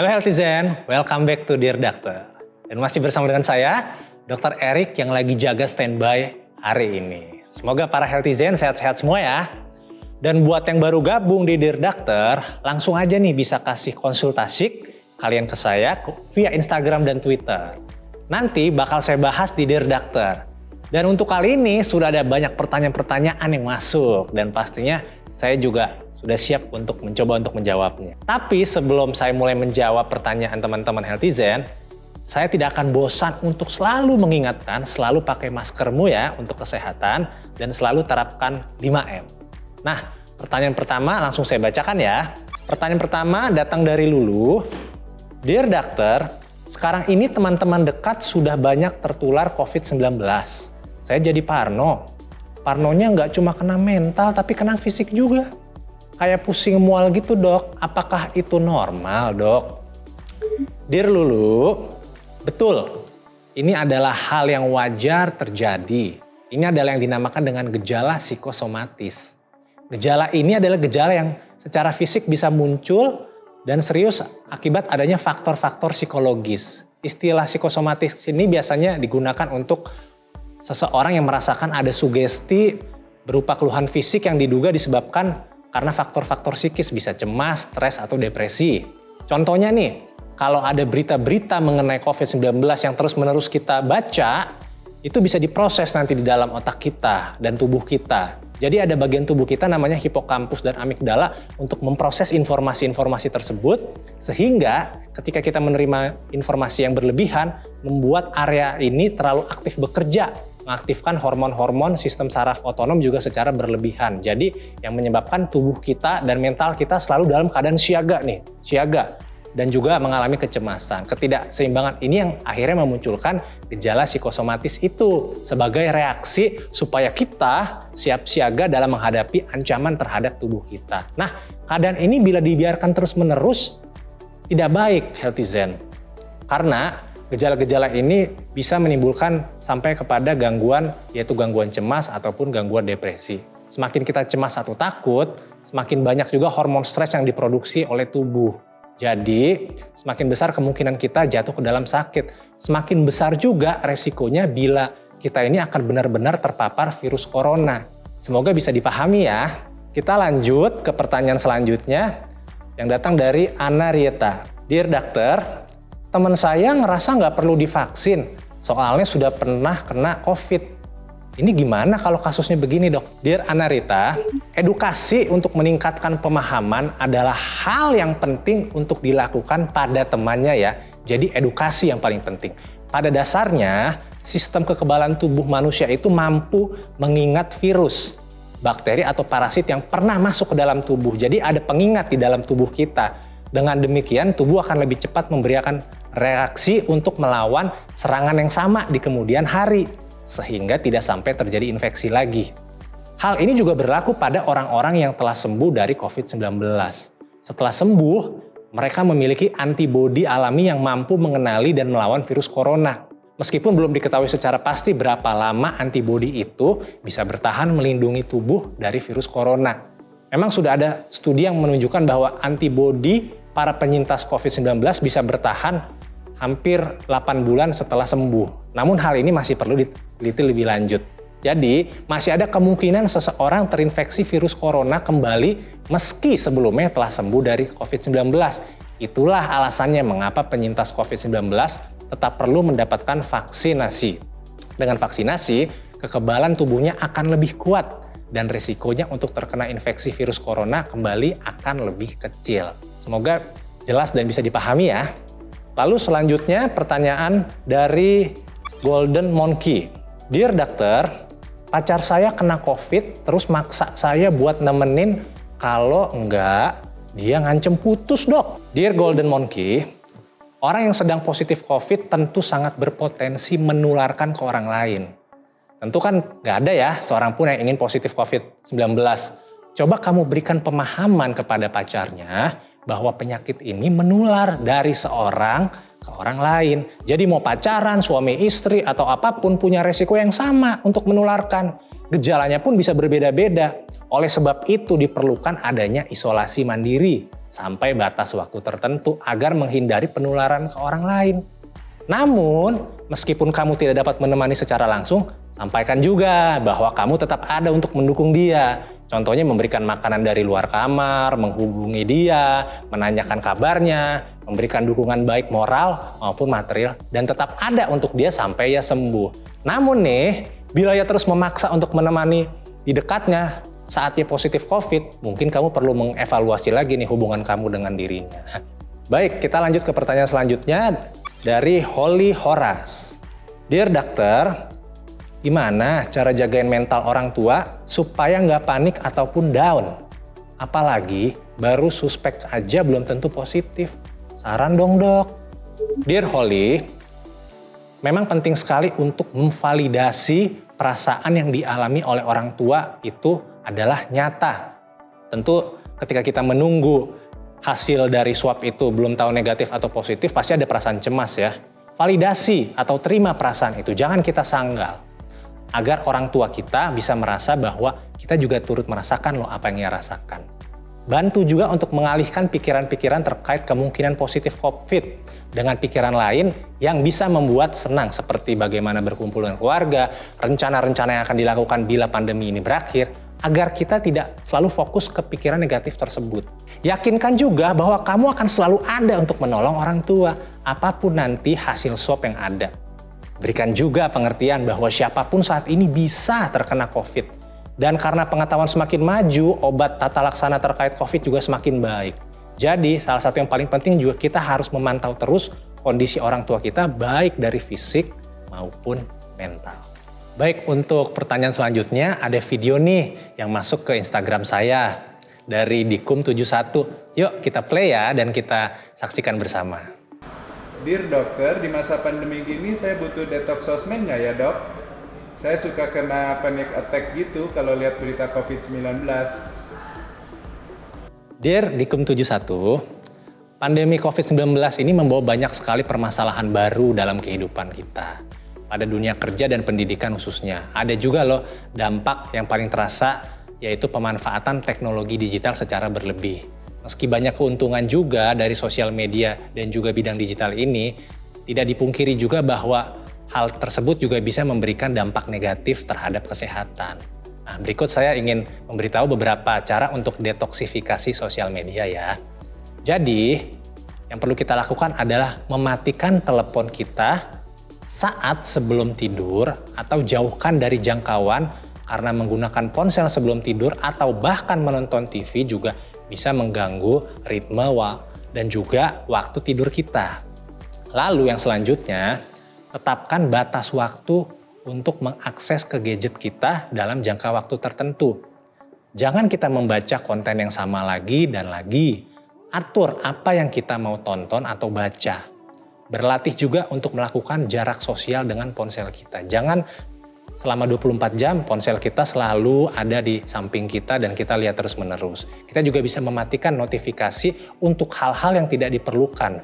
Halo Healthyzen, welcome back to Dear Doctor. Dan masih bersama dengan saya, Dr. Erik yang lagi jaga standby hari ini. Semoga para Healthyzen sehat-sehat semua ya. Dan buat yang baru gabung di Dear Doctor, langsung aja nih bisa kasih konsultasi kalian ke saya via Instagram dan Twitter. Nanti bakal saya bahas di Dear Doctor. Dan untuk kali ini sudah ada banyak pertanyaan-pertanyaan yang masuk. Dan pastinya saya juga sudah siap untuk mencoba untuk menjawabnya. Tapi sebelum saya mulai menjawab pertanyaan teman-teman Healthyzen, saya tidak akan bosan untuk selalu mengingatkan, selalu pakai maskermu ya untuk kesehatan, dan selalu terapkan 5M. Nah, pertanyaan pertama langsung saya bacakan ya. Pertanyaan pertama datang dari Lulu. Dear Doctor, sekarang ini teman-teman dekat sudah banyak tertular COVID-19. Saya jadi parno. Parnonya nggak cuma kena mental, tapi kena fisik juga. Kayak pusing mual gitu dok, apakah itu normal dok? Dear Lulu, betul, ini adalah hal yang wajar terjadi. Ini adalah yang dinamakan dengan gejala psikosomatis. Gejala ini adalah gejala yang secara fisik bisa muncul dan serius akibat adanya faktor-faktor psikologis. Istilah psikosomatis ini biasanya digunakan untuk seseorang yang merasakan ada sugesti berupa keluhan fisik yang diduga disebabkan karena faktor-faktor psikis, bisa cemas, stres, atau depresi. Contohnya nih, kalau ada berita-berita mengenai COVID-19 yang terus-menerus kita baca, itu bisa diproses nanti di dalam otak kita dan tubuh kita. Jadi ada bagian tubuh kita namanya hipokampus dan amigdala untuk memproses informasi-informasi tersebut, sehingga ketika kita menerima informasi yang berlebihan, membuat area ini terlalu aktif bekerja, mengaktifkan hormon-hormon sistem saraf otonom juga secara berlebihan. Jadi yang menyebabkan tubuh kita dan mental kita selalu dalam keadaan siaga nih, siaga. Dan juga mengalami kecemasan. Ketidakseimbangan ini yang akhirnya memunculkan gejala psikosomatis itu sebagai reaksi supaya kita siap siaga dalam menghadapi ancaman terhadap tubuh kita. Nah, keadaan ini bila dibiarkan terus-menerus tidak baik Healthyzen. Karena gejala-gejala ini bisa menimbulkan sampai kepada gangguan, yaitu gangguan cemas ataupun gangguan depresi. Semakin kita cemas atau takut, semakin banyak juga hormon stres yang diproduksi oleh tubuh. Jadi, semakin besar kemungkinan kita jatuh ke dalam sakit. Semakin besar juga resikonya bila kita ini akan benar-benar terpapar virus corona. Semoga bisa dipahami ya. Kita lanjut ke pertanyaan selanjutnya yang datang dari Ana Rieta. Dear Doctor, teman saya ngerasa nggak perlu divaksin, soalnya sudah pernah kena COVID. Ini gimana kalau kasusnya begini dok? Dear Anarita, edukasi untuk meningkatkan pemahaman adalah hal yang penting untuk dilakukan pada temannya ya. Jadi edukasi yang paling penting. Pada dasarnya, sistem kekebalan tubuh manusia itu mampu mengingat virus, bakteri atau parasit yang pernah masuk ke dalam tubuh. Jadi ada pengingat di dalam tubuh kita. Dengan demikian, tubuh akan lebih cepat memberikan reaksi untuk melawan serangan yang sama di kemudian hari, sehingga tidak sampai terjadi infeksi lagi. Hal ini juga berlaku pada orang-orang yang telah sembuh dari COVID-19. Setelah sembuh, mereka memiliki antibodi alami yang mampu mengenali dan melawan virus corona. Meskipun belum diketahui secara pasti berapa lama antibodi itu bisa bertahan melindungi tubuh dari virus corona. Memang sudah ada studi yang menunjukkan bahwa antibodi para penyintas COVID-19 bisa bertahan hampir 8 bulan setelah sembuh. Namun hal ini masih perlu diteliti lebih lanjut. Jadi masih ada kemungkinan seseorang terinfeksi virus corona kembali meski sebelumnya telah sembuh dari COVID-19. Itulah alasannya mengapa penyintas COVID-19 tetap perlu mendapatkan vaksinasi. Dengan vaksinasi, kekebalan tubuhnya akan lebih kuat dan risikonya untuk terkena infeksi virus corona kembali akan lebih kecil. Semoga jelas dan bisa dipahami ya. Lalu selanjutnya pertanyaan dari Golden Monkey. Dear Doctor, pacar saya kena COVID terus maksa saya buat nemenin, kalau enggak dia ngancem putus dok. Dear Golden Monkey, orang yang sedang positif COVID tentu sangat berpotensi menularkan ke orang lain. Tentu kan nggak ada ya seorang pun yang ingin positif COVID-19. Coba kamu berikan pemahaman kepada pacarnya bahwa penyakit ini menular dari seorang ke orang lain. Jadi mau pacaran, suami istri, atau apapun punya resiko yang sama untuk menularkan. Gejalanya pun bisa berbeda-beda. Oleh sebab itu diperlukan adanya isolasi mandiri. sampai batas waktu tertentu agar menghindari penularan ke orang lain. Namun, meskipun kamu tidak dapat menemani secara langsung, sampaikan juga bahwa kamu tetap ada untuk mendukung dia. Contohnya memberikan makanan dari luar kamar, menghubungi dia, menanyakan kabarnya, memberikan dukungan baik moral maupun material, dan tetap ada untuk dia sampai ia sembuh. Namun nih, bila ia terus memaksa untuk menemani di dekatnya saat ia positif COVID, mungkin kamu perlu mengevaluasi lagi nih hubungan kamu dengan dirinya. Baik, kita lanjut ke pertanyaan selanjutnya dari Holy Horace. Dear Doctor, gimana cara jagain mental orang tua supaya nggak panik ataupun down? Apalagi baru suspek aja belum tentu positif. Saran dong dok. Dear Holy, memang penting sekali untuk memvalidasi perasaan yang dialami oleh orang tua itu adalah nyata. Tentu ketika kita menunggu hasil dari swab itu belum tahu negatif atau positif, pasti ada perasaan cemas ya. Validasi atau terima perasaan itu, jangan kita sanggal. Agar orang tua kita bisa merasa bahwa kita juga turut merasakan loh apa yang ia rasakan. Bantu juga untuk mengalihkan pikiran-pikiran terkait kemungkinan positif COVID dengan pikiran lain yang bisa membuat senang, seperti bagaimana berkumpul dengan keluarga, rencana-rencana yang akan dilakukan bila pandemi ini berakhir, agar kita tidak selalu fokus ke pikiran negatif tersebut. Yakinkan juga bahwa kamu akan selalu ada untuk menolong orang tua, apapun nanti hasil swab yang ada. Berikan juga pengertian bahwa siapapun saat ini bisa terkena COVID. Dan karena pengetahuan semakin maju, obat tata laksana terkait COVID juga semakin baik. Jadi salah satu yang paling penting juga kita harus memantau terus kondisi orang tua kita baik dari fisik maupun mental. Baik, untuk pertanyaan selanjutnya ada video nih yang masuk ke Instagram saya dari Dikum71. Yuk kita play ya dan kita saksikan bersama. Dear dokter, di masa pandemi gini saya butuh detox sosmed nggak ya dok? Saya suka kena panic attack gitu kalau lihat berita COVID-19. Dear Dikum71, pandemi COVID-19 ini membawa banyak sekali permasalahan baru dalam kehidupan kita. Pada dunia kerja dan pendidikan khususnya. Ada juga loh dampak yang paling terasa, yaitu pemanfaatan teknologi digital secara berlebih. Meski banyak keuntungan juga dari sosial media dan juga bidang digital ini, tidak dipungkiri juga bahwa hal tersebut juga bisa memberikan dampak negatif terhadap kesehatan. Nah, berikut saya ingin memberitahu beberapa cara untuk detoksifikasi sosial media ya. Jadi, yang perlu kita lakukan adalah mematikan telepon kita saat sebelum tidur atau jauhkan dari jangkauan, karena menggunakan ponsel sebelum tidur atau bahkan menonton TV juga bisa mengganggu ritme dan juga waktu tidur kita. Lalu yang selanjutnya, tetapkan batas waktu untuk mengakses ke gadget kita dalam jangka waktu tertentu. Jangan kita membaca konten yang sama lagi dan lagi. Atur apa yang kita mau tonton atau baca. Berlatih juga untuk melakukan jarak sosial dengan ponsel kita. Jangan selama 24 jam ponsel kita selalu ada di samping kita dan kita lihat terus-menerus. Kita juga bisa mematikan notifikasi untuk hal-hal yang tidak diperlukan.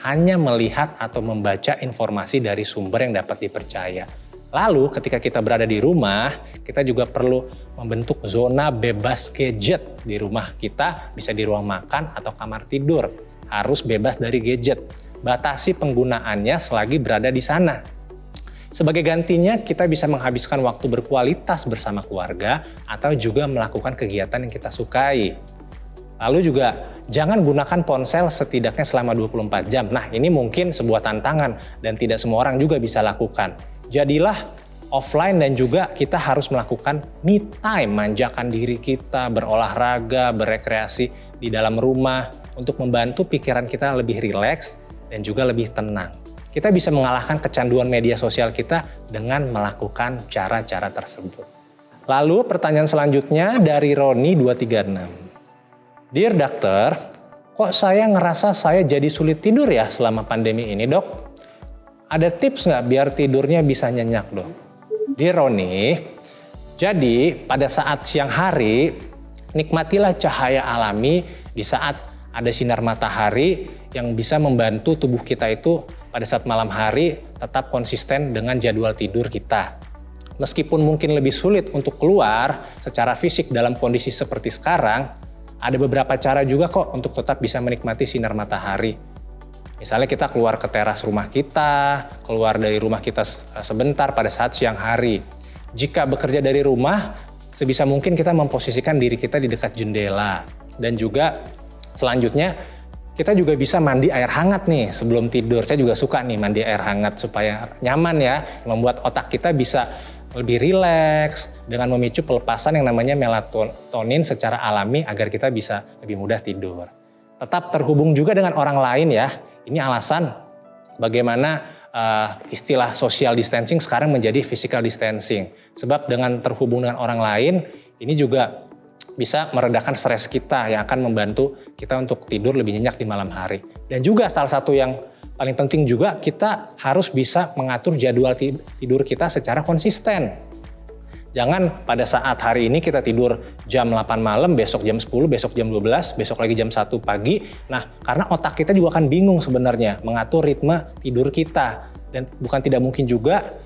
Hanya melihat atau membaca informasi dari sumber yang dapat dipercaya. Lalu ketika kita berada di rumah, kita juga perlu membentuk zona bebas gadget di rumah kita, bisa di ruang makan atau kamar tidur. Harus bebas dari gadget. Batasi penggunaannya selagi berada di sana. Sebagai gantinya, kita bisa menghabiskan waktu berkualitas bersama keluarga atau juga melakukan kegiatan yang kita sukai. Lalu juga jangan gunakan ponsel setidaknya selama 24 jam. Nah, ini mungkin sebuah tantangan dan tidak semua orang juga bisa lakukan. Jadilah offline dan juga kita harus melakukan me time, manjakan diri kita, berolahraga, berekreasi di dalam rumah untuk membantu pikiran kita lebih rileks dan juga lebih tenang. Kita bisa mengalahkan kecanduan media sosial kita dengan melakukan cara-cara tersebut. Lalu pertanyaan selanjutnya dari Roni 236. Dear Dokter, kok saya ngerasa saya jadi sulit tidur ya selama pandemi ini dok? Ada tips nggak biar tidurnya bisa nyenyak dok? Dear Roni, jadi pada saat siang hari, nikmatilah cahaya alami di saat ada sinar matahari yang bisa membantu tubuh kita itu pada saat malam hari tetap konsisten dengan jadwal tidur kita. Meskipun mungkin lebih sulit untuk keluar secara fisik dalam kondisi seperti sekarang, Ada beberapa cara juga kok untuk tetap bisa menikmati sinar matahari. Misalnya kita keluar ke teras rumah kita, keluar dari rumah kita sebentar pada saat siang hari. Jika bekerja dari rumah, sebisa mungkin kita memposisikan diri kita di dekat jendela. Dan juga selanjutnya, kita juga bisa mandi air hangat nih sebelum tidur. Saya juga suka nih mandi air hangat supaya nyaman ya, membuat otak kita bisa lebih rileks dengan memicu pelepasan yang namanya melatonin secara alami agar kita bisa lebih mudah tidur. Tetap terhubung juga dengan orang lain ya. Ini alasan bagaimana istilah social distancing sekarang menjadi physical distancing. Sebab dengan terhubung dengan orang lain, ini juga bisa meredakan stres kita yang akan membantu kita untuk tidur lebih nyenyak di malam hari. Dan juga salah satu yang paling penting juga, kita harus bisa mengatur jadwal tidur kita secara konsisten. Jangan pada saat hari ini kita tidur jam 8 malam, besok jam 10, besok jam 12, besok lagi jam 1 pagi. Nah, karena otak kita juga akan bingung sebenarnya mengatur ritme tidur kita. Dan bukan tidak mungkin juga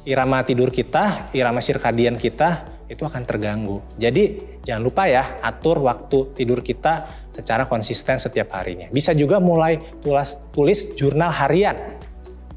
irama tidur kita, irama sirkadian kita itu akan terganggu. Jadi jangan lupa ya, atur waktu tidur kita secara konsisten setiap harinya. Bisa juga mulai tulis jurnal harian.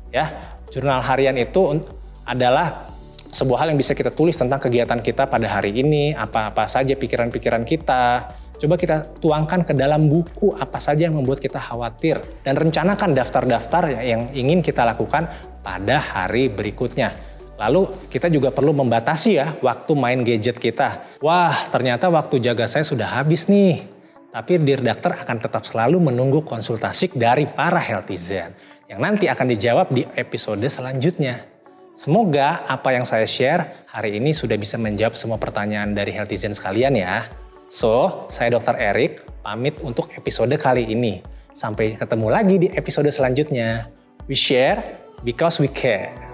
Ya, jurnal harian itu adalah sebuah hal yang bisa kita tulis tentang kegiatan kita pada hari ini, apa-apa saja pikiran-pikiran kita. Coba kita tuangkan ke dalam buku apa saja yang membuat kita khawatir. Dan rencanakan daftar-daftar yang ingin kita lakukan pada hari berikutnya. Lalu kita juga perlu membatasi ya waktu main gadget kita. Wah, ternyata waktu jaga saya sudah habis nih. Tapi Dear Doctor akan tetap selalu menunggu konsultasi dari para Healthizen yang nanti akan dijawab di episode selanjutnya. Semoga apa yang saya share hari ini sudah bisa menjawab semua pertanyaan dari Healthizen sekalian ya. So, saya Dr. Erik pamit untuk episode kali ini. Sampai ketemu lagi di episode selanjutnya. We share because we care.